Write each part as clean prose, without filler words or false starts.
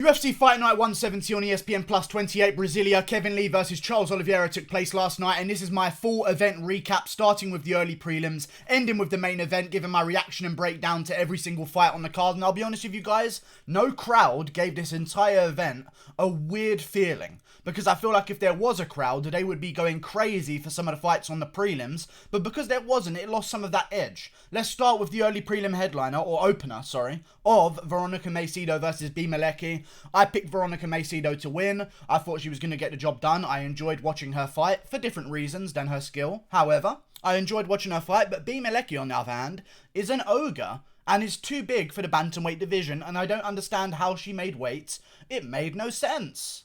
UFC Fight Night 170 on ESPN Plus 28 Brasilia. Kevin Lee versus Charles Oliveira took place last night, and this is my full event recap, starting with the early prelims, ending with the main event, giving my reaction and breakdown to every single fight on the card. And I'll be honest with you guys, no crowd gave this entire event a weird feeling, because I feel like if there was a crowd, they would be going crazy for some of the fights on the prelims, but because there wasn't, it lost some of that edge. Let's start with the early prelim headliner, or opener, sorry, of Veronica Macedo versus Maleki. I picked Veronica Macedo to win. I thought she was going to get the job done. I enjoyed watching her fight for different reasons than her skill. However, I enjoyed watching her fight, but Maleki, on the other hand, is an ogre and is too big for the bantamweight division, and I don't understand how she made weight. It made no sense.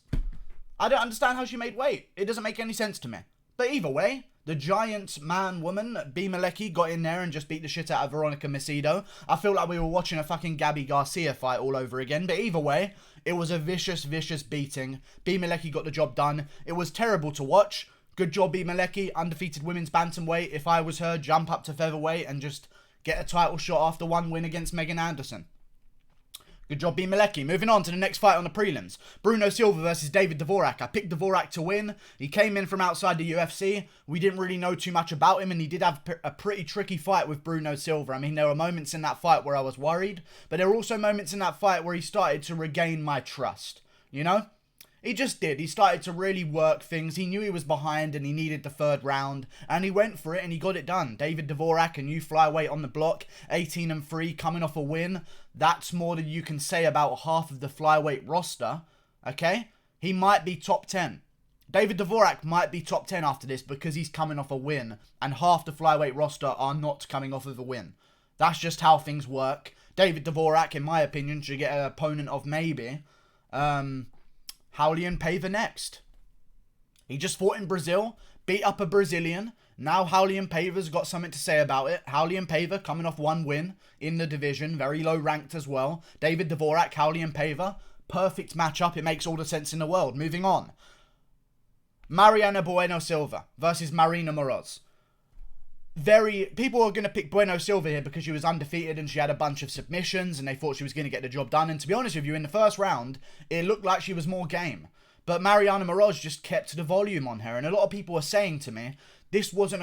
I don't understand how she made weight. It doesn't make any sense to me. But either way, the giant man-woman, Maleki, got in there and just beat the shit out of Veronica Macedo. I feel like we were watching a fucking Gabby Garcia fight all over again. But either way, it was a vicious, vicious beating. Maleki got the job done. It was terrible to watch. Good job, Maleki. Undefeated women's bantamweight. If I was her, jump up to featherweight and just get a title shot after one win against Megan Anderson. Good job, Maleki. Moving on to the next fight on the prelims. Bruno Silva versus David Dvorak. I picked Dvorak to win. He came in from outside the UFC. We didn't really know too much about him, and he did have a pretty tricky fight with Bruno Silva. I mean, there were moments in that fight where I was worried, but there were also moments in that fight where he started to regain my trust. You know? He just did. He started to really work things. He knew he was behind and he needed the third round. And he went for it and he got it done. David Dvorak, a new flyweight on the block. 18-3, coming off a win. That's more than you can say about half of the flyweight roster. Okay? He might be top 10. David Dvorak might be top 10 after this because he's coming off a win. And half the flyweight roster are not coming off of a win. That's just how things work. David Dvorak, in my opinion, should get an opponent of maybe Raulian Paiva next. He just fought in Brazil, beat up a Brazilian. Now Raulian Paiva's got something to say about it. Raulian Paiva coming off one win in the division, very low ranked as well. David Dvorak, Raulian Paiva, perfect matchup. It makes all the sense in the world. Moving on. Mariana Bueno Silva versus Marina Moroz. People are going to pick Bueno Silva here because she was undefeated and she had a bunch of submissions and they thought she was going to get the job done. And to be honest with you, in the first round, it looked like she was more game. But Mariana Moroz just kept the volume on her. And a lot of people were saying to me, this was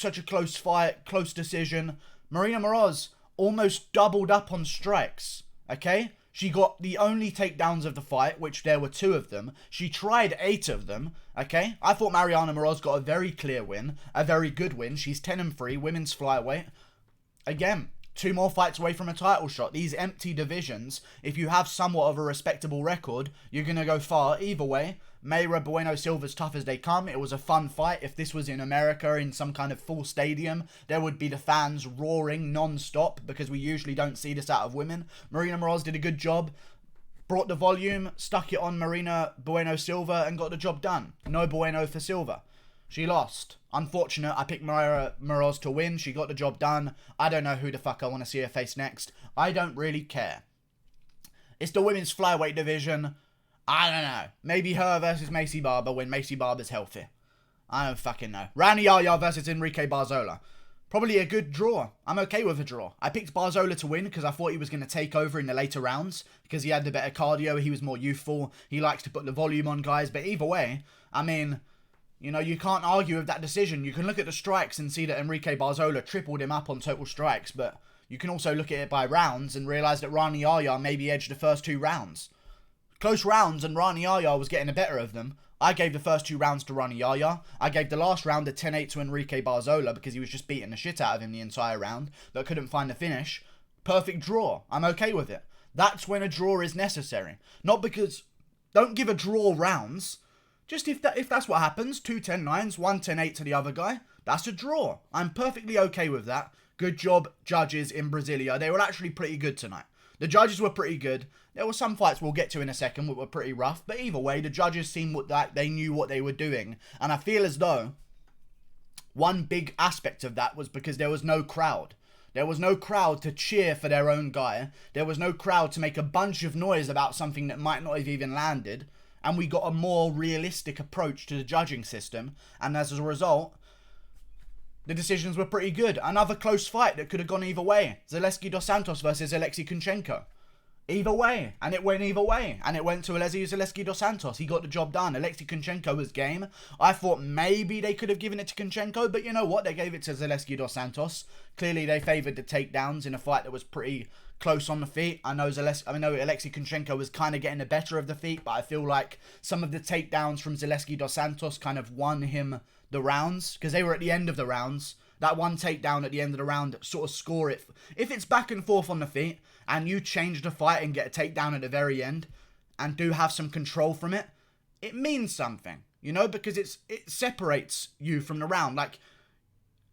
such a close fight, close decision. Marina Moroz almost doubled up on strikes, okay? She got the only takedowns of the fight, which there were 2 of them. She tried 8 of them, okay? I thought Mariana Moroz got a very clear win, a very good win. She's 10-3, women's flyweight. Again, 2 more fights away from a title shot. These empty divisions, if you have somewhat of a respectable record, you're going to go far. Either way, Mayra Bueno Silva's tough as they come. It was a fun fight. If this was in America in some kind of full stadium, there would be the fans roaring non-stop because we usually don't see this out of women. Marina Moroz did a good job. Brought the volume, stuck it on Marina Bueno Silva and got the job done. No bueno for Silva. She lost. Unfortunate. I picked Marina Moroz to win. She got the job done. I don't know who the fuck I want to see her face next. I don't really care. It's the women's flyweight division. I don't know. Maybe her versus Macy Barber when Macy Barber's healthy. I don't fucking know. Yaya versus Enrique Barzola. Probably a good draw. I'm okay with a draw. I picked Barzola to win because I thought he was going to take over in the later rounds because he had the better cardio. He was more youthful. He likes to put the volume on guys. But either way, I mean, you know, you can't argue with that decision. You can look at the strikes and see that Enrique Barzola tripled him up on total strikes. But you can also look at it by rounds and realise that Yaya maybe edged the first 2 rounds. Close rounds and Yaya was getting the better of them. I gave the first 2 rounds to Yaya. I gave the last round a 10-8 to Enrique Barzola because he was just beating the shit out of him the entire round, but couldn't find the finish. Perfect draw. I'm okay with it. That's when a draw is necessary. Not because... Don't give a draw rounds. Just if that's what happens, 2 10-9s, 1 10-8 to the other guy, that's a draw. I'm perfectly okay with that. Good job, judges in Brasilia. They were actually pretty good tonight. The judges were pretty good. There were some fights we'll get to in a second that were pretty rough. But either way, the judges seemed like they knew what they were doing. And I feel as though one big aspect of that was because there was no crowd. There was no crowd to cheer for their own guy. There was no crowd to make a bunch of noise about something that might not have even landed. And we got a more realistic approach to the judging system. And as a result, the decisions were pretty good. Another close fight that could have gone either way. Zaleski dos Santos versus Alexei Kanchenko. Either way, and it went either way, and it went to Zaleski dos Santos. He got the job done. Alexei Kanchenko was game. I thought maybe they could have given it to Kanchenko, but you know what? They gave it to Zaleski dos Santos. Clearly, they favoured the takedowns in a fight that was pretty close on the feet. I know Alexei Kanchenko was kind of getting the better of the feet, but I feel like some of the takedowns from Zaleski dos Santos kind of won him the rounds, because they were at the end of the rounds. That one takedown at the end of the round sort of score it. If it's back and forth on the feet, and you change the fight and get a takedown at the very end, and do have some control from it, it means something, you know, because it separates you from the round. Like,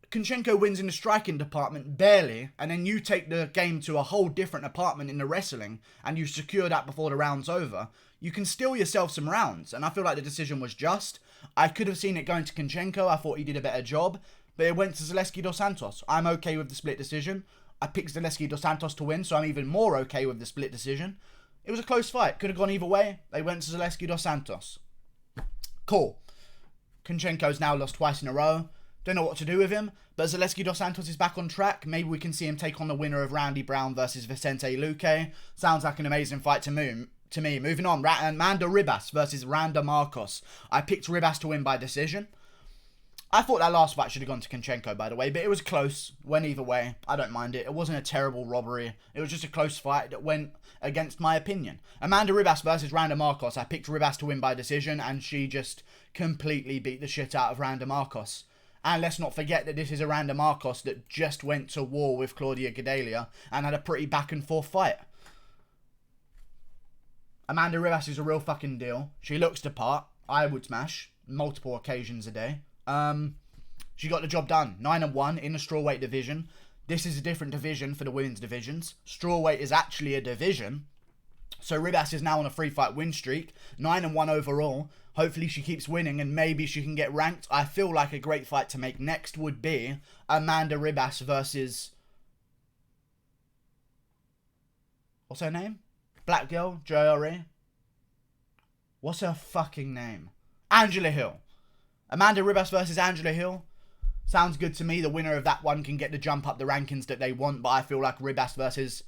Kanchenko wins in the striking department barely, and then you take the game to a whole different department in the wrestling, and you secure that before the round's over. You can steal yourself some rounds, and I feel like the decision was just. I could have seen it going to Kanchenko. I thought he did a better job, but it went to Zaleski dos Santos. I'm okay with the split decision. I picked Zaleski dos Santos to win, so I'm even more okay with the split decision. It was a close fight. Could have gone either way. They went to Zaleski dos Santos. Cool. Kanchenko's now lost twice in a row. Don't know what to do with him, but Zaleski dos Santos is back on track. Maybe we can see him take on the winner of Randy Brown versus Vicente Luque. Sounds like an amazing fight to me. Moving on, Amanda Ribas versus Randa Marcos. I picked Ribas to win by decision. I thought that last fight should have gone to Kanchenko, by the way, but it was close. Went either way. I don't mind it. It wasn't a terrible robbery. It was just a close fight that went against my opinion. Amanda Ribas versus Randa Marcos. I picked Ribas to win by decision, and she just completely beat the shit out of Randa Marcos. And let's not forget that this is a Randa Marcos that just went to war with Claudia Gadelha and had a pretty back and forth fight. Amanda Ribas is a real fucking deal. She looks the part. I would smash multiple occasions a day. She got the job done. 9-1 in the strawweight division. This is a different division for the women's divisions. Strawweight is actually a division. So Ribas is now on a 3-fight win streak. 9-1 overall. Hopefully she keeps winning and maybe she can get ranked. I feel like a great fight to make next would be Amanda Ribas versus... What's her name? Black girl? JRE? What's her fucking name? Angela Hill. Amanda Ribas versus Angela Hill. Sounds good to me. The winner of that one can get the jump up the rankings that they want, but I feel like Ribas versus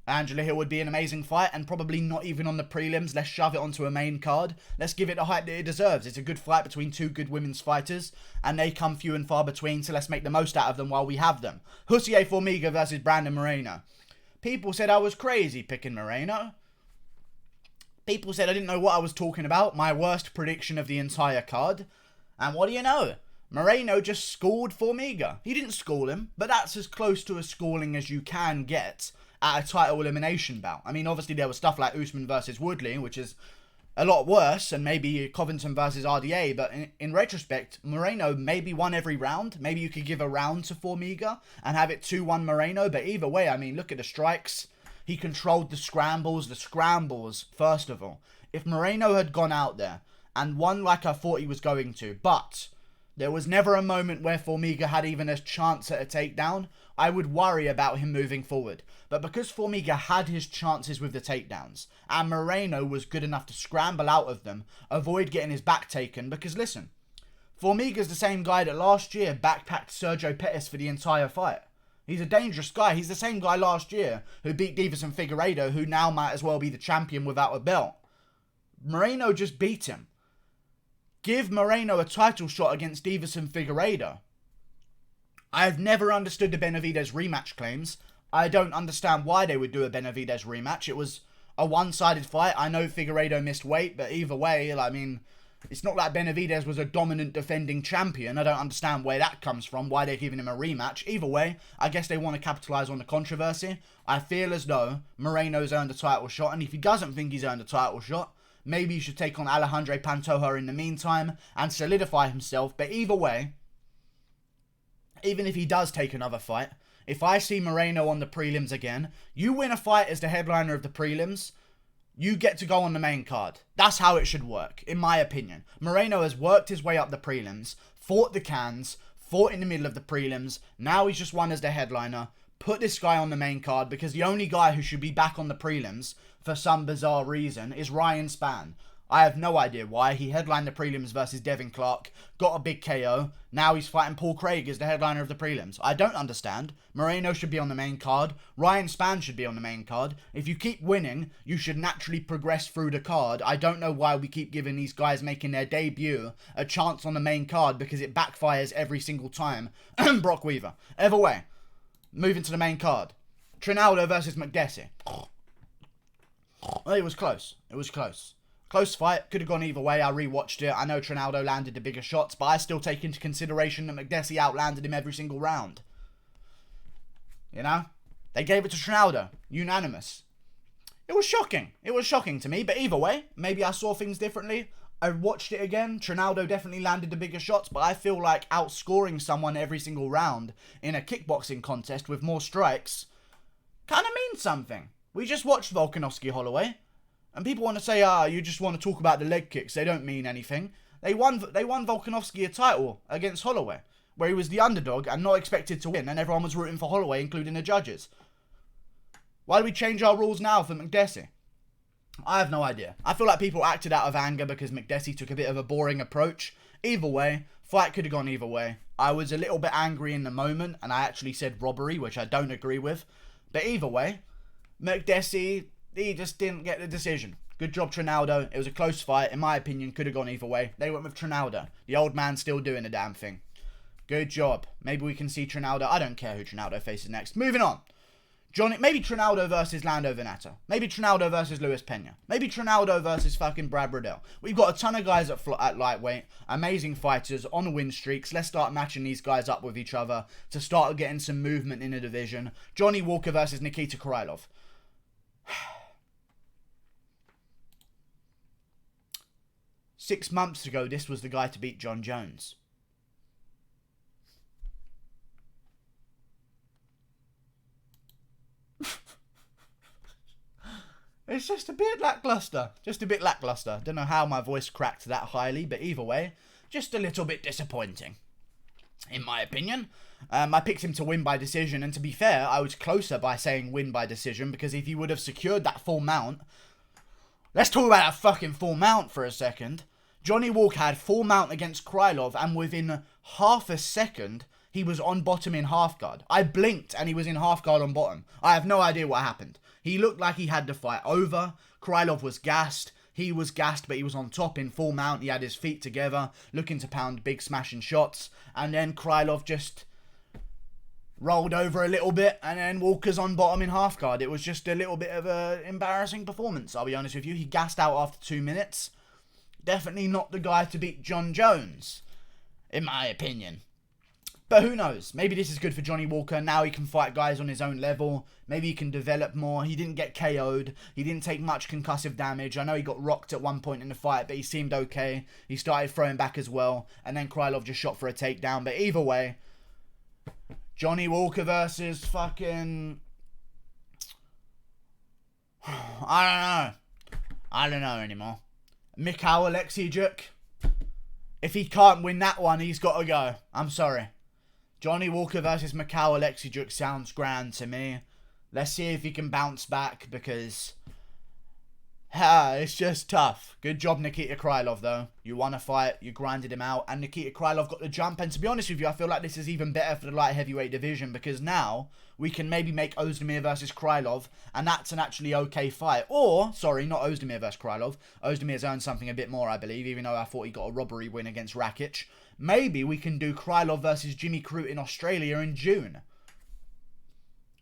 Angela Hill would be an amazing fight, and probably not even on the prelims. Let's shove it onto a main card. Let's give it the hype that it deserves. It's a good fight between two good women's fighters, and they come few and far between, so let's make the most out of them while we have them. Jussier Formiga versus Brandon Moreno. People said I was crazy picking Moreno. People said I didn't know what I was talking about. My worst prediction of the entire card. And what do you know? Moreno just schooled Formiga. He didn't school him, but that's as close to a schooling as you can get at a title elimination bout. I mean, obviously there was stuff like Usman versus Woodley, which is a lot worse, and maybe Covington versus RDA, but in retrospect, Moreno maybe won every round. Maybe you could give a round to Formiga and have it 2-1 Moreno, but either way, I mean, look at the strikes. He controlled the scrambles, first of all. If Moreno had gone out there and won like I thought he was going to, but there was never a moment where Formiga had even a chance at a takedown, I would worry about him moving forward. But because Formiga had his chances with the takedowns, and Moreno was good enough to scramble out of them, avoid getting his back taken, because listen, Formiga's the same guy that last year backpacked Sergio Pettis for the entire fight. He's a dangerous guy. He's the same guy last year who beat Deiveson Figueiredo, who now might as well be the champion without a belt. Moreno just beat him. Give Moreno a title shot against Deiveson Figueiredo. I've never understood the Benavidez rematch claims. I don't understand why they would do a Benavidez rematch. It was a one-sided fight. I know Figueiredo missed weight, but either way, I mean, it's not like Benavidez was a dominant defending champion. I don't understand where that comes from, why they're giving him a rematch. Either way, I guess they want to capitalise on the controversy. I feel as though Moreno's earned a title shot, and if he doesn't think he's earned a title shot, maybe he should take on Alejandro Pantoja in the meantime and solidify himself. But either way, even if he does take another fight, if I see Moreno on the prelims again, you win a fight as the headliner of the prelims, you get to go on the main card. That's how it should work, in my opinion. Moreno has worked his way up the prelims, fought the cans, fought in the middle of the prelims. Now he's just won as the headliner. Put this guy on the main card, because the only guy who should be back on the prelims, for some bizarre reason, is Ryan Spann. I have no idea why. He headlined the prelims versus Devin Clark, got a big KO. Now he's fighting Paul Craig as the headliner of the prelims. I don't understand. Moreno should be on the main card. Ryan Spann should be on the main card. If you keep winning, you should naturally progress through the card. I don't know why we keep giving these guys making their debut a chance on the main card, because it backfires every single time. Brock Weaver. Either way, moving to the main card. Trinaldo versus Makdessi. Well, it was close. It was close. Close fight. Could have gone either way. I rewatched it. I know Trinaldo landed the bigger shots, but I still take into consideration that Makdessi outlanded him every single round. You know? They gave it to Trinaldo. Unanimous. It was shocking. It was shocking to me, but either way, maybe I saw things differently. I watched it again. Trinaldo definitely landed the bigger shots, but I feel like outscoring someone every single round in a kickboxing contest with more strikes kind of means something. We just watched Volkanovski-Holloway. And people want to say, you just want to talk about the leg kicks. They don't mean anything. They won Volkanovski a title against Holloway, where he was the underdog and not expected to win, and everyone was rooting for Holloway, including the judges. Why do we change our rules now for Makdessi? I have no idea. I feel like people acted out of anger because Makdessi took a bit of a boring approach. Either way, fight could have gone either way. I was a little bit angry in the moment, and I actually said robbery, which I don't agree with. But either way, Makdessi, he just didn't get the decision. Good job, Trinaldo. It was a close fight. In my opinion, could have gone either way. They went with Trinaldo. The old man still doing the damn thing. Good job. Maybe we can see Trinaldo. I don't care who Trinaldo faces next. Moving on. Maybe Trinaldo versus Lando Venata. Maybe Trinaldo versus Luis Pena. Maybe Trinaldo versus fucking Brad Riddell. We've got a ton of guys at lightweight. Amazing fighters on win streaks. Let's start matching these guys up with each other to start getting some movement in the division. Johnny Walker versus Nikita Krylov. 6 months ago, this was the guy to beat John Jones. It's just a bit lackluster. Just a bit lackluster. Don't know how my voice cracked that highly, but either way, just a little bit disappointing, in my opinion. I picked him to win by decision, and to be fair, I was closer by saying win by decision, because if he would have secured that full mount... Let's talk about that fucking full mount for a second. Johnny Walker had full mount against Krylov, and within half a second, he was on bottom in half guard. I blinked, and he was in half guard on bottom. I have no idea what happened. He looked like he had the fight over. Krylov was gassed. He was gassed, but he was on top in full mount. He had his feet together, looking to pound big smashing shots. And then Krylov just rolled over a little bit, and then Walker's on bottom in half guard. It was just a little bit of an embarrassing performance, I'll be honest with you. He gassed out after 2 minutes. Definitely not the guy to beat John Jones, in my opinion. But who knows? Maybe this is good for Johnny Walker. Now he can fight guys on his own level. Maybe he can develop more. He didn't get KO'd. He didn't take much concussive damage. I know he got rocked at one point in the fight, but he seemed okay. He started throwing back as well. And then Krylov just shot for a takedown. But either way, Johnny Walker versus fucking... I don't know anymore. Mikhail Alexiejczuk. If he can't win that one, he's got to go. I'm sorry. Johnny Walker versus Mikhail Alexiejczuk sounds grand to me. Let's see if he can bounce back, because it's just tough. Good job, Nikita Krylov, though. You won a fight, you grinded him out, and Nikita Krylov got the jump. And to be honest with you, I feel like this is even better for the light heavyweight division, because now we can maybe make Ozdemir versus Krylov, and that's an actually okay fight. Or, sorry, not Ozdemir versus Krylov. Ozdemir's earned something a bit more, I believe, even though I thought he got a robbery win against Rakic. Maybe we can do Krylov versus Jimmy Crute in Australia in June.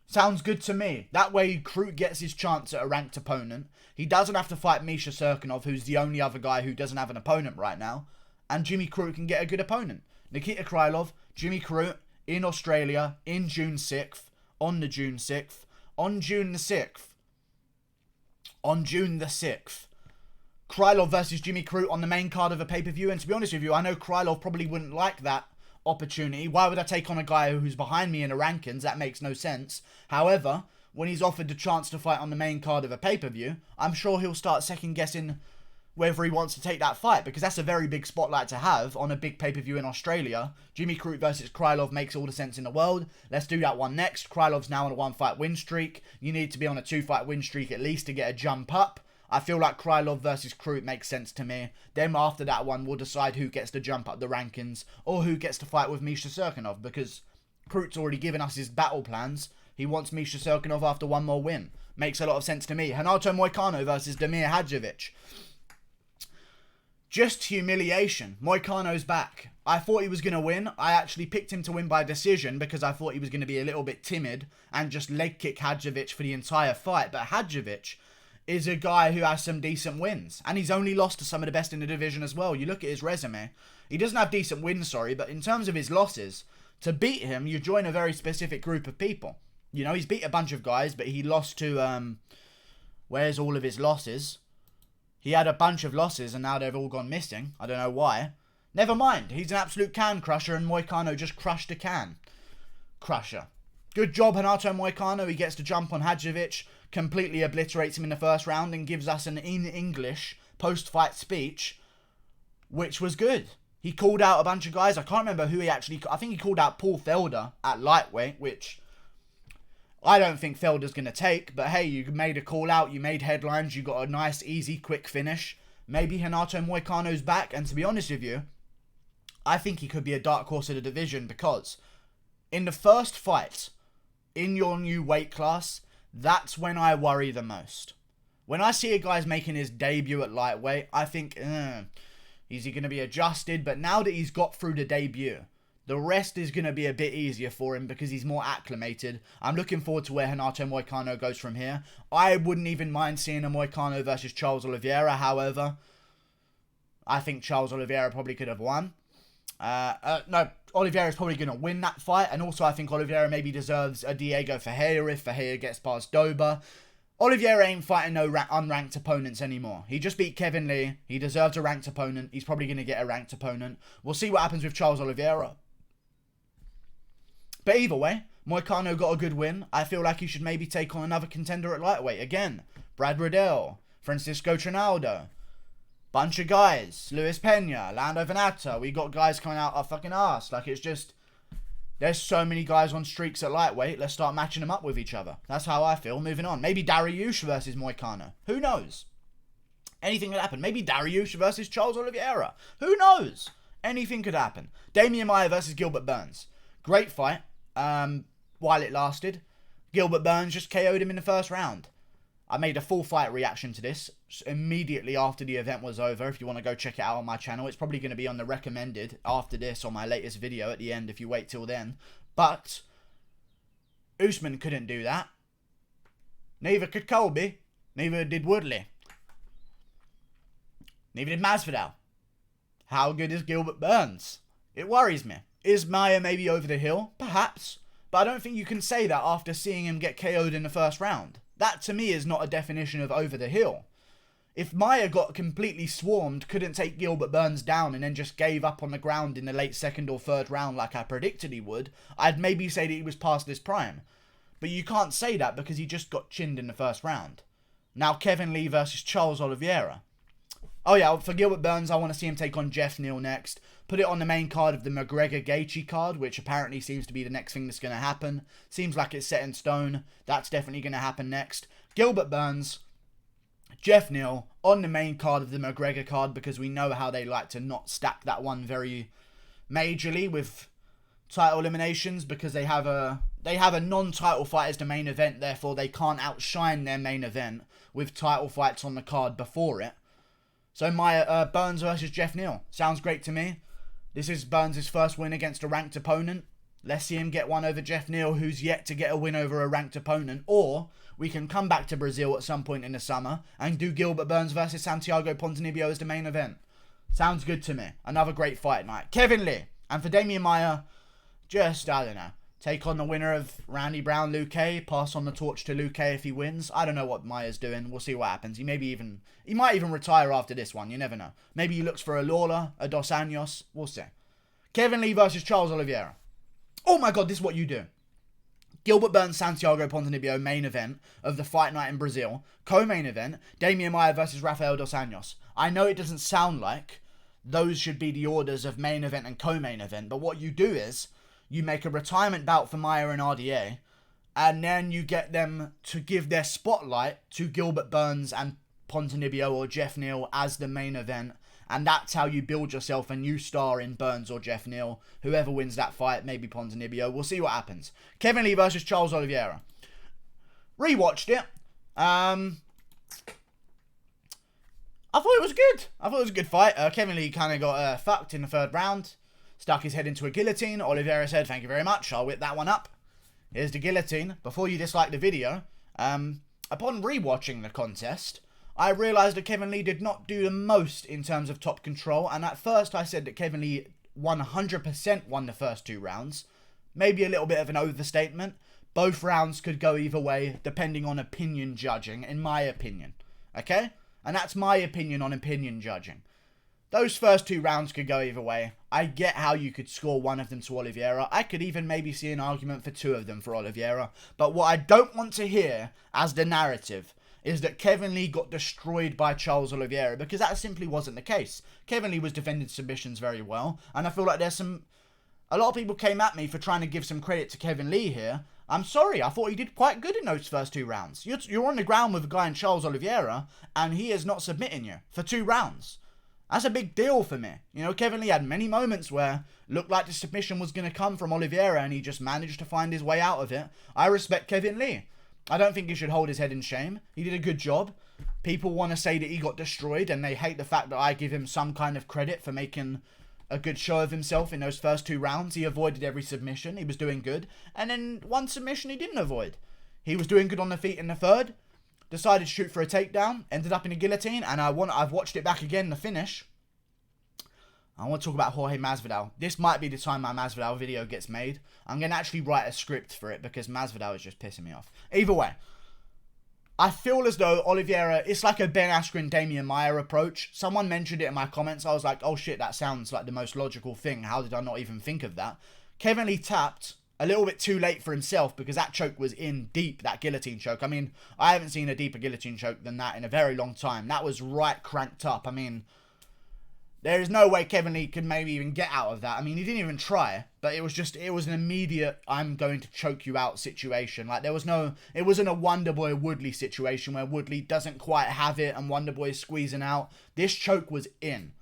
Sounds good to me. That way, Crute gets his chance at a ranked opponent. He doesn't have to fight Misha Serkinov, who's the only other guy who doesn't have an opponent right now. And Jimmy Crute can get a good opponent. Nikita Krylov, Jimmy Crute in Australia in June 6th. On the June 6th. On June the 6th. On June the 6th. Krylov versus Jimmy Crute on the main card of a pay-per-view. And to be honest with you, I know Krylov probably wouldn't like that opportunity. Why would I take on a guy who's behind me in the rankings? That makes no sense. However, when he's offered the chance to fight on the main card of a pay-per-view, I'm sure he'll start second-guessing whether he wants to take that fight, because that's a very big spotlight to have on a big pay-per-view in Australia. Jimmy Crute versus Krylov makes all the sense in the world. Let's do that one next. Krylov's now on a 1-fight win streak. You need to be on a 2-fight win streak at least to get a jump up. I feel like Krylov versus Krut makes sense to me. Then after that one, we'll decide who gets to jump up the rankings or who gets to fight with Misha Serkinov, because Krut's already given us his battle plans. He wants Misha Serkinov after one more win. Makes a lot of sense to me. Renato Moicano versus Damir Hadjovic. Just humiliation. Moicano's back. I thought he was going to win. I actually picked him to win by decision because I thought he was going to be a little bit timid and just leg kick Hadjovic for the entire fight. But Hadjovic is a guy who has some decent wins. And he's only lost to some of the best in the division as well. You look at his resume. He doesn't have decent wins, but in terms of his losses, to beat him, you join a very specific group of people. You know, he's beat a bunch of guys, but he lost to, where's all of his losses? He had a bunch of losses, and now they've all gone missing. I don't know why. Never mind. He's an absolute can crusher, and Moicano just crushed a can crusher. Good job, Renato Moicano. He gets to jump on Hadjovic, completely obliterates him in the first round, and gives us an in English post-fight speech, which was good. He called out a bunch of guys. I can't remember who he actually... I think he called out Paul Felder at lightweight, which I don't think Felder's going to take. But hey, you made a call out. You made headlines. You got a nice, easy, quick finish. Maybe Renato Moicano's back. And to be honest with you, I think he could be a dark horse of the division, because in the first fight in your new weight class, that's when I worry the most. When I see a guy's making his debut at lightweight, I think, is he going to be adjusted? But now that he's got through the debut, the rest is going to be a bit easier for him because he's more acclimated. I'm looking forward to where Renato Moicano goes from here. I wouldn't even mind seeing a Moicano versus Charles Oliveira. However, I think Charles Oliveira probably could have won. No, Oliveira's probably going to win that fight. And also, I think Oliveira maybe deserves a Diego Ferreira if Ferreira gets past Dober. Oliveira ain't fighting no unranked opponents anymore. He just beat Kevin Lee. He deserves a ranked opponent. He's probably going to get a ranked opponent. We'll see what happens with Charles Oliveira. But either way, Moicano got a good win. I feel like he should maybe take on another contender at lightweight. Again, Brad Riddell, Francisco Trinaldo, bunch of guys. Luis Pena, Lando Venata. We got guys coming out our fucking ass. Like, it's just... There's so many guys on streaks at lightweight. Let's start matching them up with each other. That's how I feel. Moving on. Maybe Dariush versus Moicano. Who knows? Anything could happen. Maybe Dariush versus Charles Oliveira. Who knows? Anything could happen. Damian Maia versus Gilbert Burns. Great fight. While it lasted. Gilbert Burns just KO'd him in the first round. I made a full fight reaction to this immediately after the event was over. If you want to go check it out on my channel, it's probably going to be on the recommended after this on my latest video at the end if you wait till then. But Usman couldn't do that. Neither could Colby. Neither did Woodley. Neither did Masvidal. How good is Gilbert Burns? It worries me. Is Maia maybe over the hill? Perhaps. But I don't think you can say that after seeing him get KO'd in the first round. That, to me, is not a definition of over the hill. If Maia got completely swarmed, couldn't take Gilbert Burns down, and then just gave up on the ground in the late second or third round like I predicted he would, I'd maybe say that he was past his prime. But you can't say that because he just got chinned in the first round. Now, Kevin Lee versus Charles Oliveira. Oh yeah, for Gilbert Burns, I want to see him take on Jeff Neal next. Put it on the main card of the McGregor-Gaethje card, which apparently seems to be the next thing that's going to happen. Seems like it's set in stone. That's definitely going to happen next. Gilbert Burns, Jeff Neal on the main card of the McGregor card, because we know how they like to not stack that one very majorly with title eliminations, because they have a non-title fight as the main event, therefore they can't outshine their main event with title fights on the card before it. So Burns versus Jeff Neal. Sounds great to me. This is Burns' first win against a ranked opponent. Let's see him get one over Jeff Neal, who's yet to get a win over a ranked opponent. Or we can come back to Brazil at some point in the summer and do Gilbert Burns versus Santiago Ponzinibbio as the main event. Sounds good to me. Another great fight night. Kevin Lee. And for Damian Maia, just, I don't know, take on the winner of Randy Brown, Luque, pass on the torch to Luque if he wins. I don't know what Maia's doing. We'll see what happens. He might even retire after this one. You never know. Maybe he looks for a Lawler, a Dos Anjos. We'll see. Kevin Lee versus Charles Oliveira. Oh my God, this is what you do. Gilbert Burns, Santiago Ponzinibbio, main event of the fight night in Brazil. Co-main event, Damian Maia versus Rafael Dos Anjos. I know it doesn't sound like those should be the orders of main event and co-main event, but what you do is you make a retirement bout for Maia and RDA, and then you get them to give their spotlight to Gilbert Burns and Ponzinibbio or Jeff Neal as the main event. And that's how you build yourself a new star in Burns or Jeff Neal. Whoever wins that fight, maybe Ponzinibbio. We'll see what happens. Kevin Lee versus Charles Oliveira. Rewatched it. I thought it was good. I thought it was a good fight. Kevin Lee kind of got fucked in the third round. Stuck his head into a guillotine. Oliveira said, thank you very much. I'll whip that one up. Here's the guillotine. Before you dislike the video, upon rewatching the contest, I realised that Kevin Lee did not do the most in terms of top control. And at first I said that Kevin Lee 100% won the first 2 rounds. Maybe a little bit of an overstatement. Both rounds could go either way, depending on opinion judging, in my opinion. Okay? And that's my opinion on opinion judging. Those first 2 rounds could go either way. I get how you could score one of them to Oliveira. I could even maybe see an argument for 2 of them for Oliveira. But what I don't want to hear as the narrative is that Kevin Lee got destroyed by Charles Oliveira, because that simply wasn't the case. Kevin Lee was defending submissions very well, and I feel like there's a lot of people came at me for trying to give some credit to Kevin Lee here. I'm sorry, I thought he did quite good in those first 2 rounds. You're on the ground with a guy in Charles Oliveira, and he is not submitting you for 2 rounds. That's a big deal for me. You know, Kevin Lee had many moments where it looked like the submission was going to come from Oliveira, and he just managed to find his way out of it. I respect Kevin Lee. I don't think he should hold his head in shame. He did a good job. People want to say that he got destroyed, and they hate the fact that I give him some kind of credit for making a good show of himself in those first 2 rounds. He avoided every submission. He was doing good. And then one submission he didn't avoid. He was doing good on the feet in the third. Decided to shoot for a takedown. Ended up in a guillotine. And I've watched it back again, the finish. I want to talk about Jorge Masvidal. This might be the time my Masvidal video gets made. I'm going to actually write a script for it, because Masvidal is just pissing me off. Either way, I feel as though Oliveira, it's like a Ben Askren, Damian Maia approach. Someone mentioned it in my comments. I was like, oh shit, that sounds like the most logical thing. How did I not even think of that? Kevin Lee tapped a little bit too late for himself, because that choke was in deep, that guillotine choke. I mean, I haven't seen a deeper guillotine choke than that in a very long time. That was right cranked up. I mean, there is no way Kevin Lee could maybe even get out of that. I mean, he didn't even try, but it was an immediate, I'm going to choke you out situation. Like, it wasn't a Wonderboy Woodley situation where Woodley doesn't quite have it and Wonderboy is squeezing out. This choke was in.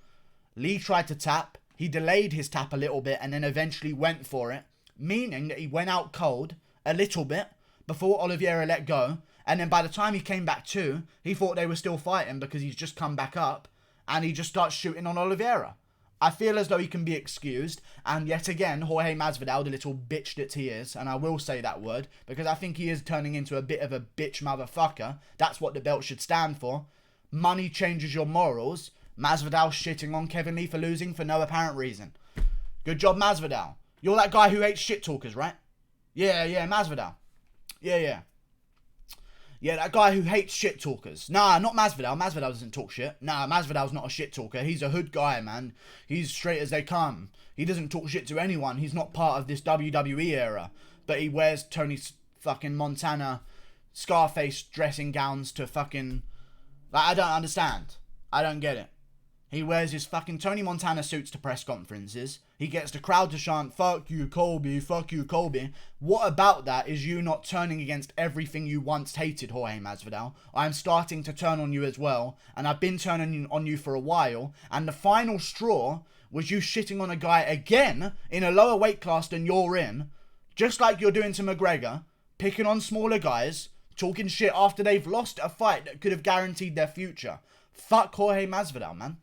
Lee tried to tap. He delayed his tap a little bit and then eventually went for it, meaning that he went out cold a little bit before Oliveira let go. And then by the time he came back to, he thought they were still fighting because he's just come back up. And he just starts shooting on Oliveira. I feel as though he can be excused. And yet again, Jorge Masvidal, the little bitch that he is, and I will say that word, because I think he is turning into a bit of a bitch motherfucker. That's what the belt should stand for. Money changes your morals. Masvidal shitting on Kevin Lee for losing for no apparent reason. Good job, Masvidal. You're that guy who hates shit talkers, right? Yeah, Masvidal. Yeah, that guy who hates shit talkers. Nah, not Masvidal. Masvidal doesn't talk shit. Nah, Masvidal's not a shit talker. He's a hood guy, man. He's straight as they come. He doesn't talk shit to anyone. He's not part of this WWE era. But he wears Tony fucking Montana Scarface dressing gowns to fucking... Like, I don't understand. I don't get it. He wears his fucking Tony Montana suits to press conferences. He gets the crowd to chant, fuck you, Colby, fuck you, Colby. What about that is you not turning against everything you once hated, Jorge Masvidal? I'm starting to turn on you as well, and I've been turning on you for a while, and the final straw was you shitting on a guy again in a lower weight class than you're in, just like you're doing to McGregor, picking on smaller guys, talking shit after they've lost a fight that could have guaranteed their future. Fuck Jorge Masvidal, man.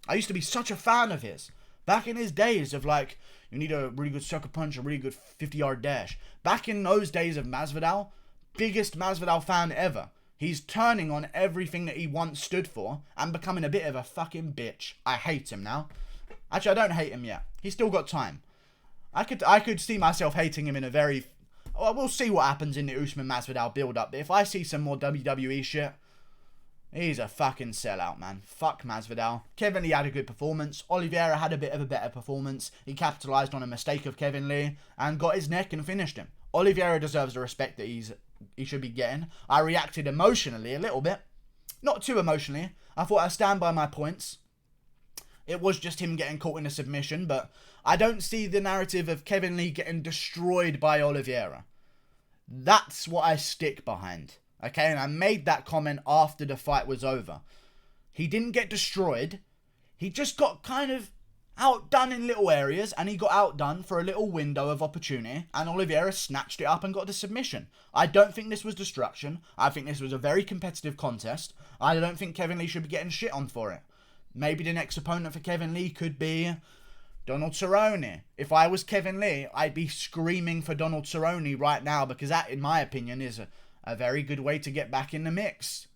I used to be such a fan of his. Back in his days of like, you need a really good sucker punch, a really good 50-yard dash. Back in those days of Masvidal, biggest Masvidal fan ever. He's turning on everything that he once stood for and becoming a bit of a fucking bitch. I hate him now. Actually, I don't hate him yet. He's still got time. I could see myself hating him in a very... Well, we'll see what happens in the Usman Masvidal build-up. But if I see some more WWE shit, he's a fucking sellout, man. Fuck Masvidal. Kevin Lee had a good performance. Oliveira had a bit of a better performance. He capitalized on a mistake of Kevin Lee and got his neck and finished him. Oliveira deserves the respect that he should be getting. I reacted emotionally a little bit. Not too emotionally. I thought I'd stand by my points. It was just him getting caught in a submission, but I don't see the narrative of Kevin Lee getting destroyed by Oliveira. That's what I stick behind. Okay, and I made that comment after the fight was over. He didn't get destroyed. He just got kind of outdone in little areas, and he got outdone for a little window of opportunity, and Oliveira snatched it up and got the submission. I don't think this was destruction. I think this was a very competitive contest. I don't think Kevin Lee should be getting shit on for it. Maybe the next opponent for Kevin Lee could be Donald Cerrone. If I was Kevin Lee, I'd be screaming for Donald Cerrone right now, because that, in my opinion, is a very good way to get back in the mix.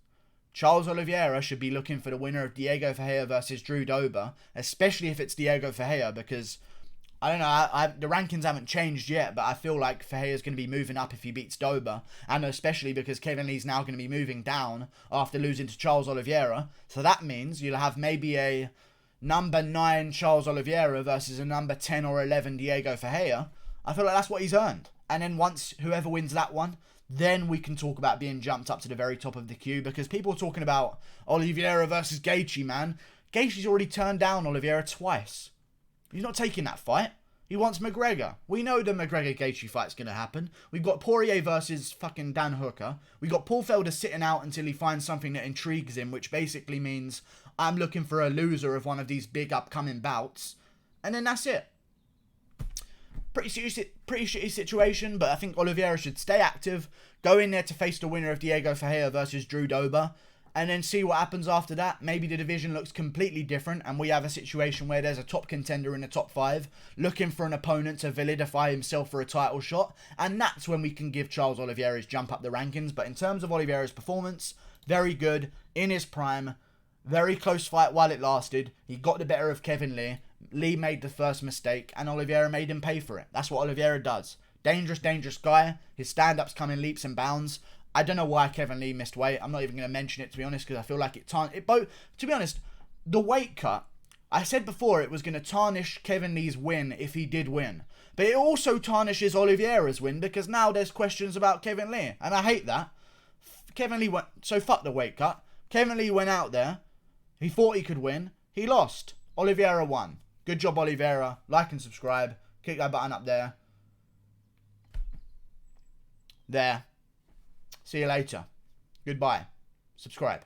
Charles Oliveira should be looking for the winner of Diego Ferreira versus Drew Dober, especially if it's Diego Ferreira, because, I don't know, the rankings haven't changed yet, but I feel like Ferreira's going to be moving up if he beats Dober, and especially because Kevin Lee's now going to be moving down after losing to Charles Oliveira, so that means you'll have maybe a number 9 Charles Oliveira versus a number 10 or 11 Diego Ferreira. I feel like that's what he's earned, and then once whoever wins that one, then we can talk about being jumped up to the very top of the queue, because people are talking about Oliveira versus Gaethje, man. Gaethje's already turned down Oliveira twice. He's not taking that fight. He wants McGregor. We know the McGregor-Gaethje fight's going to happen. We've got Poirier versus fucking Dan Hooker. We've got Paul Felder sitting out until he finds something that intrigues him, which basically means I'm looking for a loser of one of these big upcoming bouts. And then that's it. Pretty shitty situation, but I think Oliveira should stay active, go in there to face the winner of Diego Ferreira versus Drew Dober, and then see what happens after that. Maybe the division looks completely different, and we have a situation where there's a top contender in the top 5 looking for an opponent to validify himself for a title shot, and that's when we can give Charles Oliveira his jump up the rankings. But in terms of Oliveira's performance, very good, in his prime, very close fight while it lasted. He got the better of Kevin Lee. Lee made the first mistake, and Oliveira made him pay for it. That's what Oliveira does. Dangerous, dangerous guy. His stand-ups come in leaps and bounds. I don't know why Kevin Lee missed weight. I'm not even going to mention it, to be honest, because I feel like to be honest, the weight cut, I said before it was going to tarnish Kevin Lee's win if he did win. But it also tarnishes Oliveira's win, because now there's questions about Kevin Lee, and I hate that. Kevin Lee went, so fuck the weight cut. Kevin Lee went out there. He thought he could win. He lost. Oliveira won. Good job, Oliveira. Like and subscribe. Click that button up there. There. See you later. Goodbye. Subscribe.